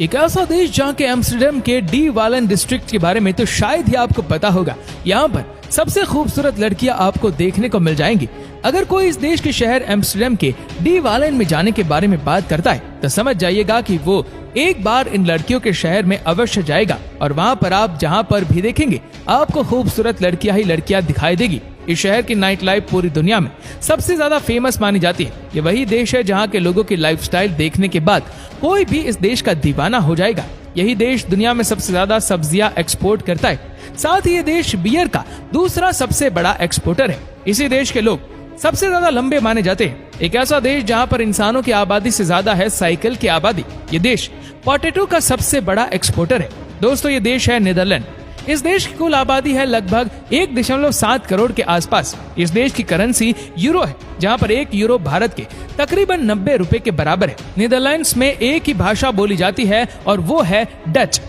एक ऐसा देश जहाँ के एम्स्टर्डम के डी वालन डिस्ट्रिक्ट के बारे में तो शायद ही आपको पता होगा। यहाँ पर सबसे खूबसूरत लड़कियाँ आपको देखने को मिल जाएंगी। अगर कोई इस देश के शहर एम्स्टर्डम के डी वालन में जाने के बारे में बात करता है तो समझ जाइएगा कि वो एक बार इन लड़कियों के शहर में अवश्य जाएगा और वहाँ पर आप जहाँ पर भी देखेंगे आपको खूबसूरत लड़कियाँ ही लड़कियाँ दिखाई देगी। इस शहर की नाइट लाइफ पूरी दुनिया में सबसे ज्यादा फेमस मानी जाती है। ये वही देश है जहाँ के लोगों की लाइफस्टाइल देखने के बाद कोई भी इस देश का दीवाना हो जाएगा। यही देश दुनिया में सबसे ज्यादा सब्जियां एक्सपोर्ट करता है। साथ ही ये देश बियर का दूसरा सबसे बड़ा एक्सपोर्टर है। इसी देश के लोग सबसे ज्यादा लंबे माने जाते हैं। एक ऐसा देश जहाँ पर इंसानों की आबादी से ज्यादा है साइकिल की आबादी। ये देश पोटैटो का सबसे बड़ा एक्सपोर्टर है। दोस्तों, ये देश है नीदरलैंड। इस देश की कुल आबादी है लगभग 1.7 करोड़ के आसपास। इस देश की करेंसी यूरो है, जहां पर 1 यूरो भारत के तकरीबन 90 रुपए के बराबर है। नीदरलैंड्स में एक ही भाषा बोली जाती है और वो है डच।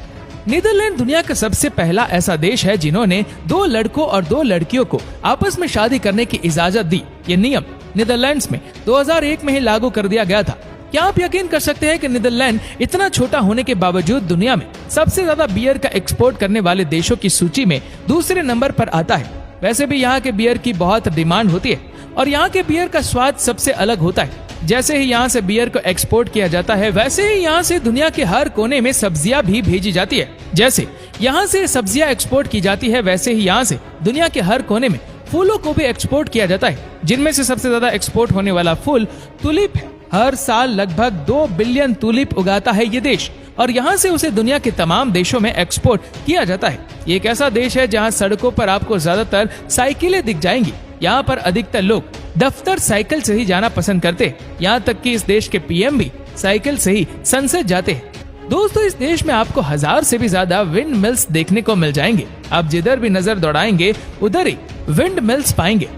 नीदरलैंड दुनिया का सबसे पहला ऐसा देश है जिन्होंने 2 लड़कों और 2 लड़कियों को आपस में शादी करने की इजाजत दी। ये नियम नीदरलैंड्स में 2001 में ही लागू कर दिया गया था। क्या आप यकीन कर सकते हैं कि नीदरलैंड इतना छोटा होने के बावजूद दुनिया में सबसे ज्यादा बियर का एक्सपोर्ट करने वाले देशों की सूची में दूसरे नंबर पर आता है। वैसे भी यहाँ के बियर की बहुत डिमांड होती है और यहाँ के बियर का स्वाद सबसे अलग होता है। जैसे ही यहाँ से बियर को एक्सपोर्ट किया जाता है, वैसे ही यहाँ से दुनिया के हर कोने में सब्जियां भी भेजी जाती है। जैसे यहाँ से सब्जियां एक्सपोर्ट की जाती है, वैसे ही यहाँ से दुनिया के हर कोने में फूलों को भी एक्सपोर्ट किया जाता है, जिनमें से सबसे ज्यादा एक्सपोर्ट होने वाला फूल टुलिप है। हर साल लगभग 2 बिलियन टुलिप उगाता है ये देश और यहाँ से उसे दुनिया के तमाम देशों में एक्सपोर्ट किया जाता है। ये एक ऐसा देश है जहाँ सड़कों पर आपको ज्यादातर साइकिलें दिख जाएंगी। यहाँ पर अधिकतर लोग दफ्तर साइकिल से ही जाना पसंद करते हैं। यहाँ तक कि इस देश के पीएम भी साइकिल से ही संसद जाते हैं। दोस्तों, इस देश में आपको 1000 से भी ज्यादा विंड मिल्स देखने को मिल जाएंगे। आप जिधर भी नजर दौड़ाएंगे उधर ही विंड मिल्स पाएंगे।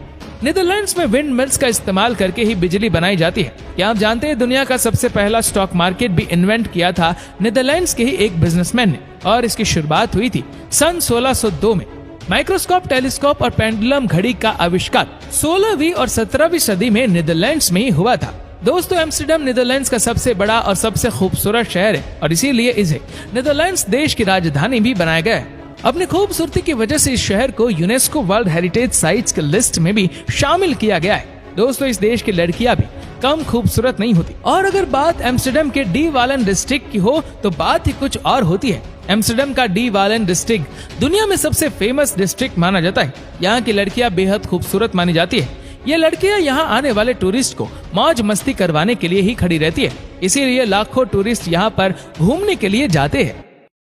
नीदरलैंड्स में विंड मिल्स का इस्तेमाल करके ही बिजली बनाई जाती है। क्या आप जानते हैं दुनिया का सबसे पहला स्टॉक मार्केट भी इन्वेंट किया था नीदरलैंड्स के ही एक बिजनेसमैन ने और इसकी शुरुआत हुई थी सन 1602 में। माइक्रोस्कोप, टेलीस्कोप और पेंडुलम घड़ी का आविष्कार 16वीं और 17वीं सदी में नीदरलैंड्स में ही हुआ था। दोस्तों, एम्स्टर्डम नीदरलैंड्स का सबसे बड़ा और सबसे खूबसूरत शहर है और इसीलिए इसे नीदरलैंड्स देश की राजधानी भी बनाया गया है। अपनी खूबसूरती की वजह से इस शहर को यूनेस्को वर्ल्ड हेरिटेज साइट्स के लिस्ट में भी शामिल किया गया है। दोस्तों, इस देश की लड़कियां भी कम खूबसूरत नहीं होती। और अगर बात एम्स्टर्डम के डी वालन डिस्ट्रिक्ट की हो तो बात ही कुछ और होती है। एम्स्टर्डम का डी वालन डिस्ट्रिक्ट दुनिया में सबसे फेमस डिस्ट्रिक्ट माना जाता है। यहाँ की लड़कियां बेहद खूबसूरत मानी जाती है। ये लड़कियां यहाँ आने वाले टूरिस्ट को मौज मस्ती करवाने के लिए ही खड़ी रहती है। इसीलिए लाखों टूरिस्ट यहाँ पर घूमने के लिए जाते हैं।